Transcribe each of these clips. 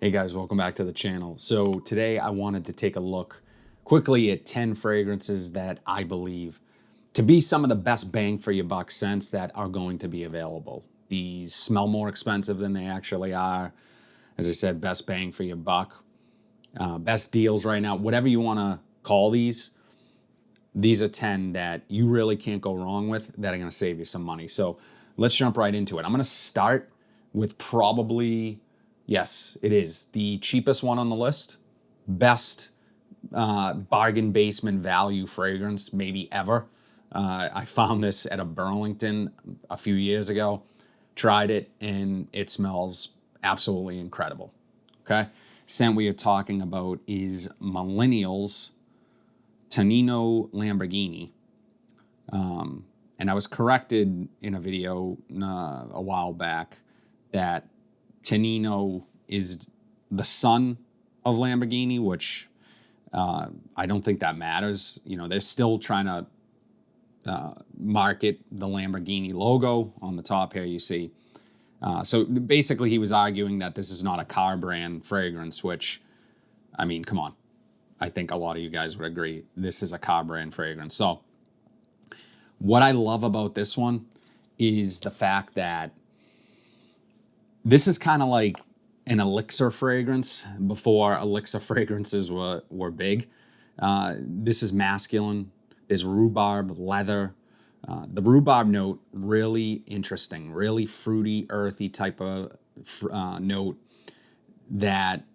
Hey guys, welcome back to the channel. So today I wanted to take a look quickly at 10 fragrances that I believe to be some of the best bang for your buck scents that are going to be available. These smell more expensive than they actually are. As I said, best bang for your buck, best deals right now, whatever you want to call these are 10 that you really can't go wrong with that are going to save you some money. So let's jump right into it. I'm going to start with probably, yes, it is the cheapest one on the list, best bargain basement value fragrance maybe ever. I found this at a Burlington a few years ago, tried it, and it smells absolutely incredible. Okay, scent we are talking about is Millennials Tonino Lamborghini. And I was corrected in a video a while back that Tonino is the son of Lamborghini, which I don't think that matters. You know, they're still trying to market the Lamborghini logo on the top here, you see. So basically he was arguing that this is not a car brand fragrance, which, I mean, come on. I think a lot of you guys would agree this is a car brand fragrance. So what I love about this one is the fact that this is kind of like an Elixir fragrance before Elixir fragrances were big. This is masculine. There's rhubarb, leather. The rhubarb note, really interesting, really fruity, earthy type of note that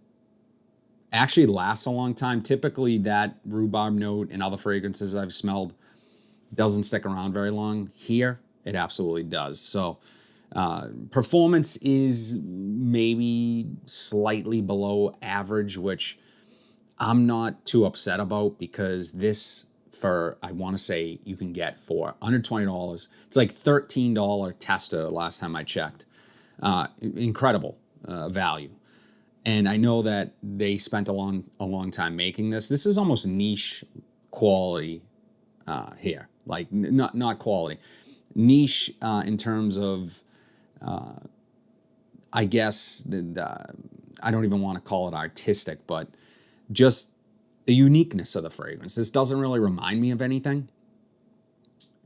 actually lasts a long time. Typically that rhubarb note in other fragrances I've smelled doesn't stick around very long. Here, it absolutely does. So performance is maybe slightly below average, which I'm not too upset about because this, for, I want to say you can get for $120. It's like $13 tester last time I checked. Incredible value. And I know that they spent a long time making this. This is almost niche quality here, like not quality, niche in terms of, I guess I don't even want to call it artistic, but just the uniqueness of the fragrance. This doesn't really remind me of anything.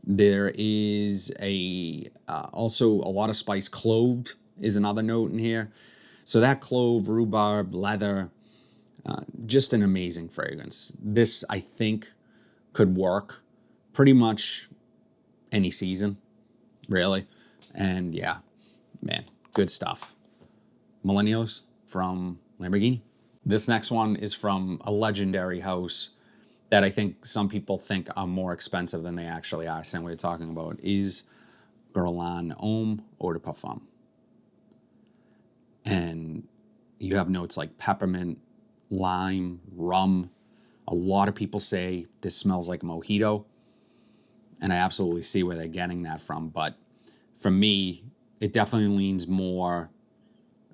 There is also a lot of spice. Clove is another note in here. So that clove, rhubarb, leather, just an amazing fragrance. This, I think, could work pretty much any season, really. And yeah, man, good stuff. Millennials from Lamborghini. This next one is from a legendary house that I think some people think are more expensive than they actually are. Same way we're talking about is Guerlain Homme EDP. And you have notes like peppermint, lime, rum. A lot of people say this smells like mojito, and I absolutely see where they're getting that from. But for me, it definitely leans more,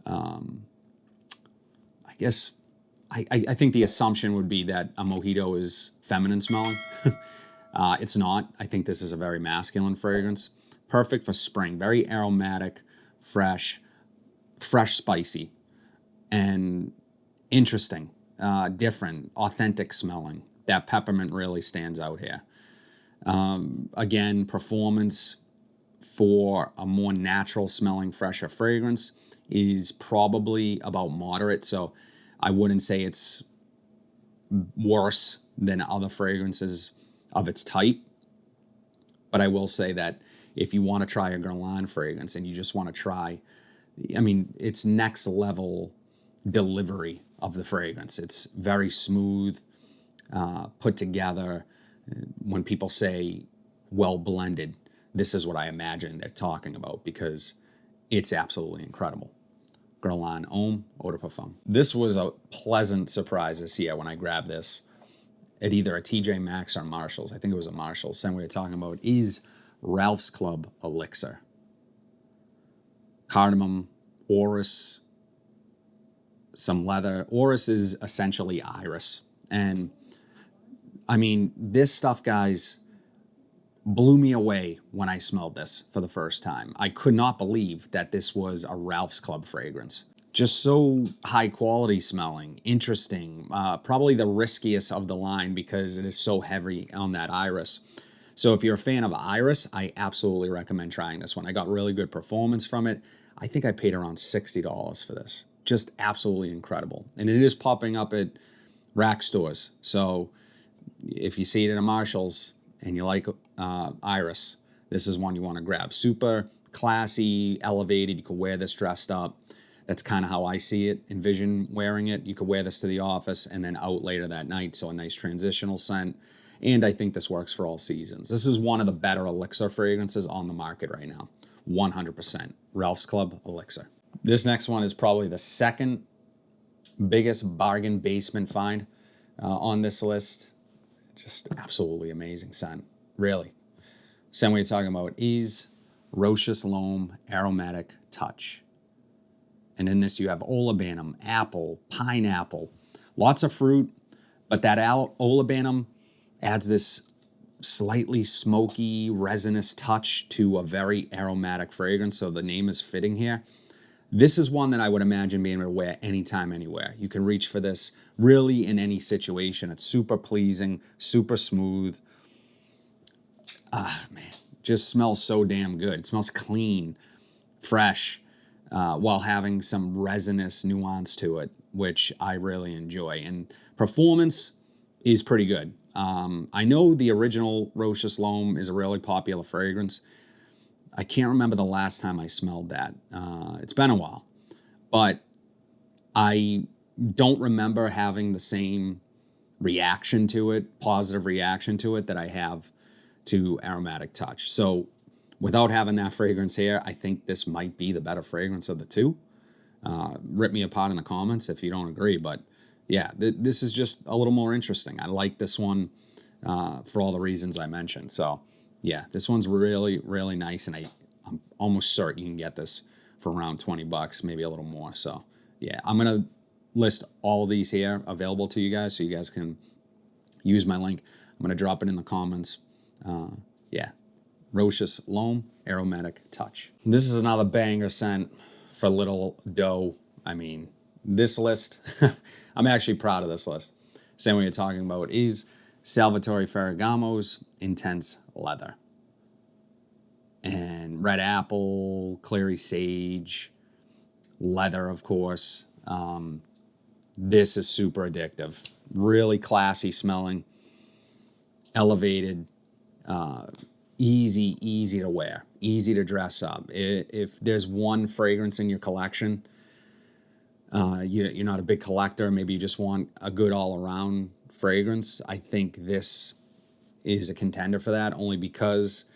I guess, I think the assumption would be that a mojito is feminine smelling. It's not. I think this is a very masculine fragrance. Perfect for spring. Very aromatic, fresh spicy, and interesting, different, authentic smelling. That peppermint really stands out here. Again, performance for a more natural smelling, fresher fragrance is probably about moderate. So I wouldn't say it's worse than other fragrances of its type. But I will say that if you want to try a Guerlain fragrance and you just want to try, I mean, it's next level delivery of the fragrance. It's very smooth, put together. When people say well blended, this is what I imagine they're talking about because it's absolutely incredible. Guerlain Homme EDP. This was a pleasant surprise this year when I grabbed this at either a TJ Maxx or Marshall's. I think it was a Marshall's. Same way we're talking about is Ralph's Club Elixir. Cardamom, orris, some leather. Orris is essentially iris. And I mean, this stuff, guys, blew me away when I smelled this for the first time. I could not believe that this was a Ralph's Club fragrance. Just so high quality smelling, interesting, probably the riskiest of the line because it is so heavy on that iris. So if you're a fan of iris, I absolutely recommend trying this one. I got really good performance from it. I think I paid around $60 for this. Just absolutely incredible. And it is popping up at rack stores. So if you see it in a Marshall's and you like iris, this is one you want to grab. Super classy, elevated. You can wear this dressed up. That's kind of how I see it, envision wearing it. You could wear this to the office and then out later that night, so a nice transitional scent. And I think this works for all seasons. This is one of the better Elixir fragrances on the market right now. 100%. Ralph's Club Elixir. This next one is probably the second biggest bargain basement find on this list. Just absolutely amazing scent. Really. Scent we're talking about is Rochus L'Homme Aromatic Touch. And in this you have olibanum, apple, pineapple, lots of fruit, but that olibanum adds this slightly smoky, resinous touch to a very aromatic fragrance, so the name is fitting here. This is one that I would imagine being able to wear anytime, anywhere. You can reach for this really in any situation. It's super pleasing, super smooth. Man, just smells so damn good. It smells clean, fresh, while having some resinous nuance to it, which I really enjoy. And performance is pretty good. I know the original Rochus L'Homme is a really popular fragrance. I can't remember the last time I smelled that. It's been a while. But I don't remember having the same reaction to it, positive reaction to it, that I have to Aromatic Touch. So without having that fragrance here, I think this might be the better fragrance of the two. Rip me apart in the comments if you don't agree, but yeah, this is just a little more interesting. I like this one for all the reasons I mentioned. So yeah, this one's really, really nice, and I'm almost certain you can get this for around 20 bucks, maybe a little more. So yeah, I'm gonna list all of these here available to you guys so you guys can use my link. I'm gonna drop it in the comments. Yeah. Rochus L'Homme Aromatic Touch. This is another banger scent for little dough. I mean, this list, I'm actually proud of this list. Same way you're talking about is Salvatore Ferragamo's Intense Leather. And red apple, clary sage, leather, of course. This is super addictive. Really classy smelling, elevated, easy to wear, easy to dress up. If there's one fragrance in your collection, you're not a big collector, maybe you just want a good all-around fragrance, I think this is a contender for that, only because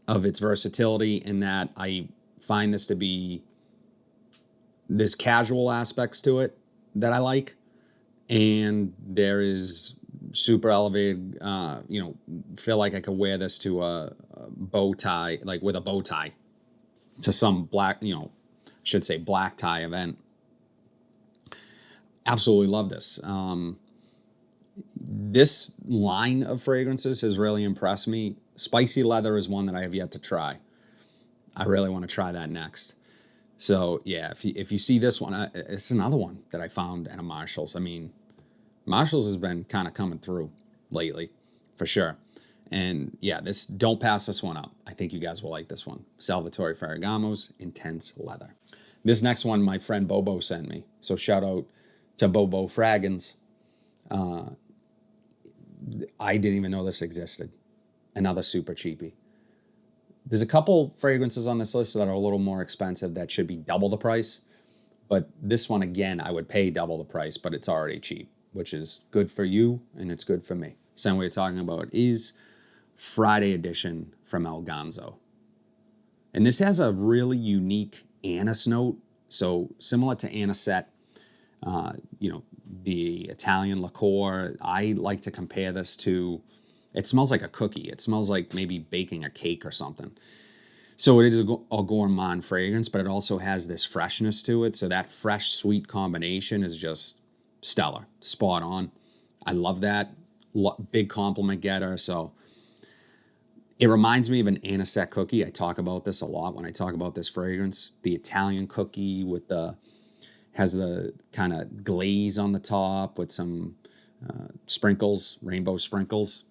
of its versatility, in that I find this to be, there's casual aspects to it that I like, and there is super elevated, feel like I could wear this to a bow tie, like with a bow tie to some black, should say black tie event. Absolutely love this. This line of fragrances has really impressed me. Spicy leather is one that I have yet to try. I really want to try that next. So yeah, if you see this one, it's another one that I found at a Marshall's. I mean, Marshall's has been kind of coming through lately, for sure. And yeah, don't pass this one up. I think you guys will like this one. Salvatore Ferragamo's Intense Leather. This next one, my friend Bobo sent me. So shout out to Venba Fragrance. I didn't even know this existed. Another super cheapie. There's a couple fragrances on this list that are a little more expensive that should be double the price. But this one, again, I would pay double the price, but it's already cheap, which is good for you and it's good for me. Same way we're talking about is Friday Edition from El Ganzo. And this has a really unique anise note. So similar to anisette, the Italian liqueur, I like to compare this to, it smells like a cookie. It smells like maybe baking a cake or something. So it is a gourmand fragrance, but it also has this freshness to it. So that fresh, sweet combination is just stellar, spot on. I love that. Big compliment getter. So it reminds me of an anisette cookie. I talk about this a lot when I talk about this fragrance. The Italian cookie with the Has the kind of glaze on the top with some sprinkles, rainbow sprinkles.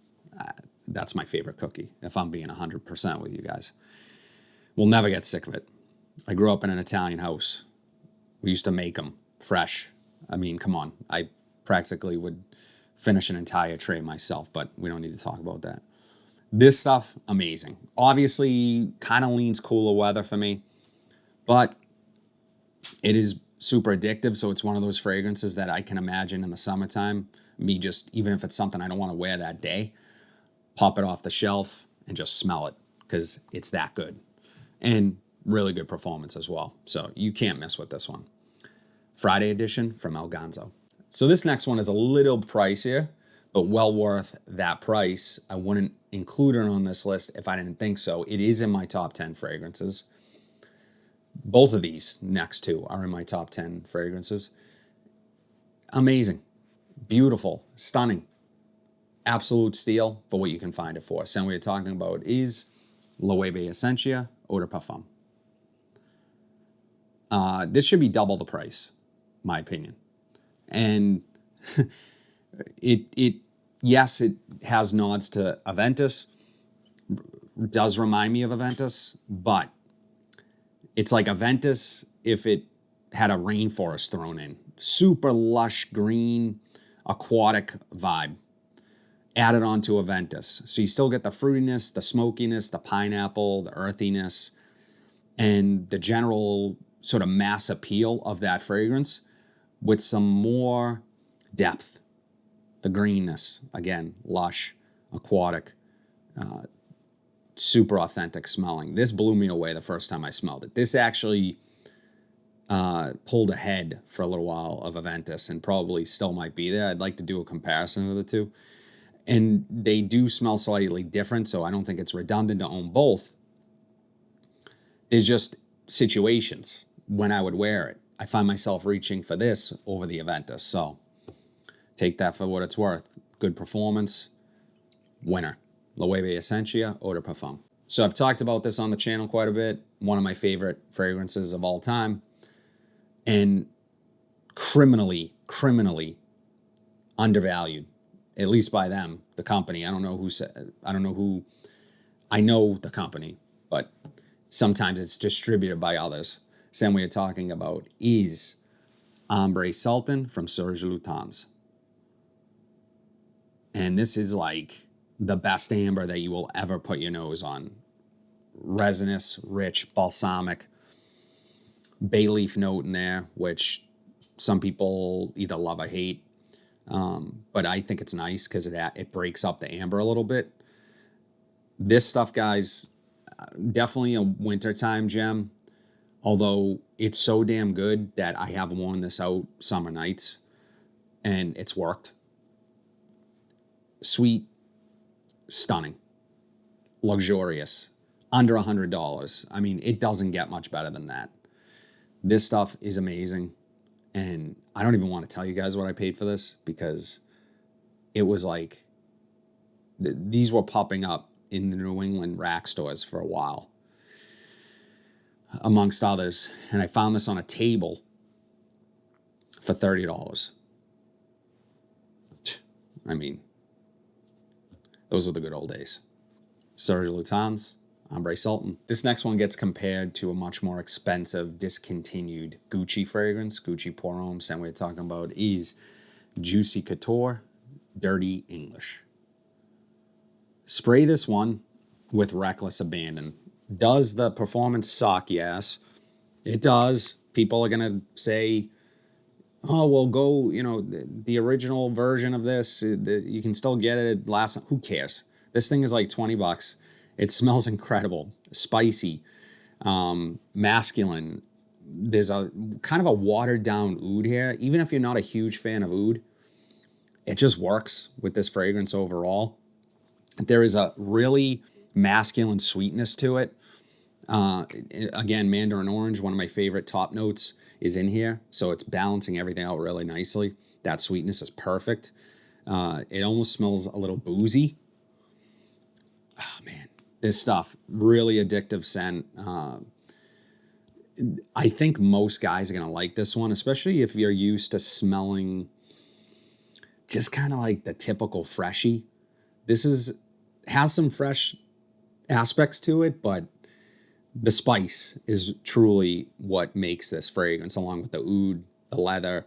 That's my favorite cookie, if I'm being 100% with you guys. We'll never get sick of it. I grew up in an Italian house. We used to make them fresh. I mean, come on. I practically would finish an entire tray myself, but we don't need to talk about that. This stuff, amazing. Obviously, kind of leans cooler weather for me, but it is super addictive. So it's one of those fragrances that I can imagine in the summertime, me just, even if it's something I don't want to wear that day, pop it off the shelf and just smell it because it's that good. And really good performance as well. So you can't mess with this one. Friday edition from Elganzo. So this next one is a little pricier, but well worth that price. I wouldn't include it on this list if I didn't think so. It is in my top 10 fragrances. Both of these next two are in my top 10 fragrances. Amazing, beautiful, stunning, absolute steal for what you can find it for. So what we're talking about is Loewe Esencia Eau de Parfum. This should be double the price, my opinion. And yes, it has nods to Aventus, does remind me of Aventus, but it's like Aventus if it had a rainforest thrown in. Super lush, green, aquatic vibe added onto Aventus. So you still get the fruitiness, the smokiness, the pineapple, the earthiness, and the general sort of mass appeal of that fragrance with some more depth. The greenness, again, lush, aquatic, super authentic smelling. This blew me away the first time I smelled it. This actually pulled ahead for a little while of Aventus and probably still might be there. I'd like to do a comparison of the two. And they do smell slightly different, so I don't think it's redundant to own both. There's just situations when I would wear it. I find myself reaching for this over the Aventus. So take that for what it's worth. Good performance, winner. Loewe Esencia Eau de Parfum. So I've talked about this on the channel quite a bit. One of my favorite fragrances of all time. And criminally undervalued, at least by them, the company. I don't know who, I know the company, but sometimes it's distributed by others. Same way you're talking about is Ambre Sultan from Serge Lutens. And this is like the best amber that you will ever put your nose on. Resinous, rich, balsamic, bay leaf note in there, which some people either love or hate. But I think it's nice because it breaks up the amber a little bit. This stuff, guys, definitely a wintertime gem. Although it's so damn good that I have worn this out summer nights and it's worked. Sweet, stunning, luxurious, under $100. I mean, it doesn't get much better than that. This stuff is amazing. And I don't even want to tell you guys what I paid for this because it was like, these were popping up in the New England rack stores for a while, amongst others. And I found this on a table for $30. I mean, those are the good old days. Serge Lutens, Ambre Sultan. This next one gets compared to a much more expensive, discontinued Gucci fragrance. Gucci Pour Homme, same way we're talking about, is Juicy Couture, Dirty English. Spray this one with reckless abandon. Does the performance suck? Yes, it does. People are going to say, oh, well, go, the original version of this, you can still get it last. Who cares? This thing is like $20. It smells incredible, spicy, masculine. There's a kind of a watered down oud here. Even if you're not a huge fan of oud, it just works with this fragrance overall. There is a really masculine sweetness to it. Again, mandarin orange, one of my favorite top notes, is in here. So it's balancing everything out really nicely. That sweetness is perfect. It almost smells a little boozy. Oh, man. This stuff, really addictive scent. I think most guys are going to like this one, especially if you're used to smelling just kind of like the typical freshie. Has some fresh aspects to it, but the spice is truly what makes this fragrance, along with the oud, the leather,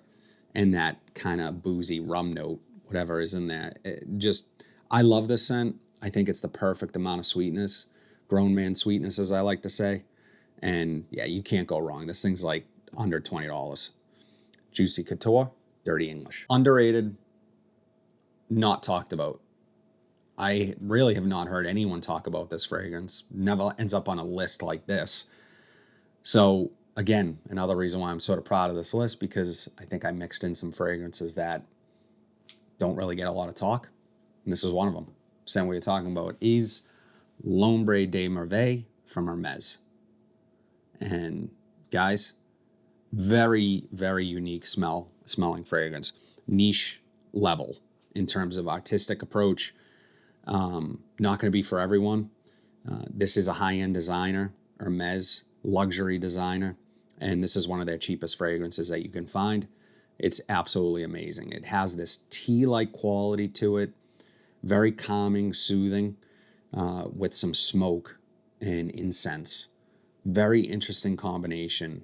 and that kind of boozy rum note, whatever is in there. I love this scent. I think it's the perfect amount of sweetness, grown man sweetness, as I like to say. And yeah, you can't go wrong. This thing's like under $20. Juicy Couture, Dirty English. Underrated, not talked about. I really have not heard anyone talk about this fragrance. Never ends up on a list like this. So again, another reason why I'm sort of proud of this list, because I think I mixed in some fragrances that don't really get a lot of talk. And this is one of them. Same way you're talking about is L'Ombre Des Merveilles from Hermes. And guys, very, very unique smelling fragrance. Niche level in terms of artistic approach. Not going to be for everyone. This is a high-end designer, Hermes, luxury designer, and this is one of their cheapest fragrances that you can find. It's absolutely amazing. It has this tea-like quality to it, very calming, soothing, with some smoke and incense. Very interesting combination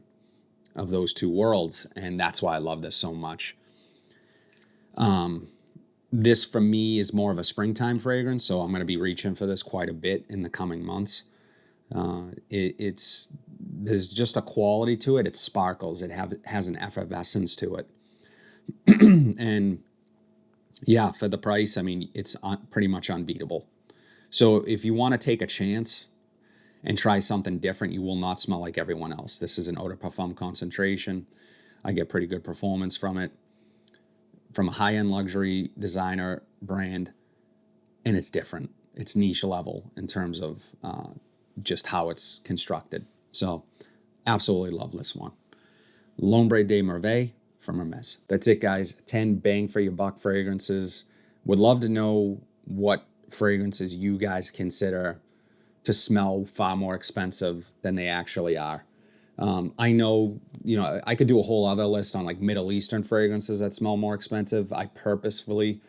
of those two worlds, and that's why I love this so much. This, for me, is more of a springtime fragrance, so I'm going to be reaching for this quite a bit in the coming months. There's just a quality to it. It sparkles. It has an effervescence to it. And yeah, for the price, I mean, it's pretty much unbeatable. So if you want to take a chance and try something different, you will not smell like everyone else. This is an eau de parfum concentration. I get pretty good performance from it, from a high-end luxury designer brand, and it's different. It's niche level in terms of just how it's constructed. So absolutely love this one. L'Ombre Des Merveilles from Hermes. That's it, guys. 10 bang for your buck fragrances. Would love to know what fragrances you guys consider to smell far more expensive than they actually are. I know, I could do a whole other list on like Middle Eastern fragrances that smell more expensive. I purposefully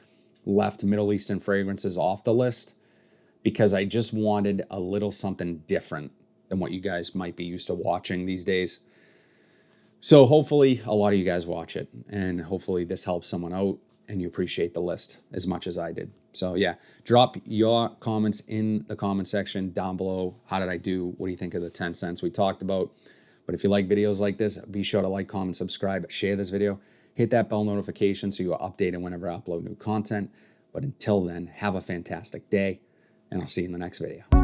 left Middle Eastern fragrances off the list because I just wanted a little something different than what you guys might be used to watching these days. So hopefully a lot of you guys watch it, and hopefully this helps someone out and you appreciate the list as much as I did. So yeah, drop your comments in the comment section down below. How did I do? What do you think of the 10 cents we talked about? But if you like videos like this, be sure to like, comment, subscribe, share this video, hit that bell notification so you are updated whenever I upload new content. But until then, have a fantastic day, and I'll see you in the next video.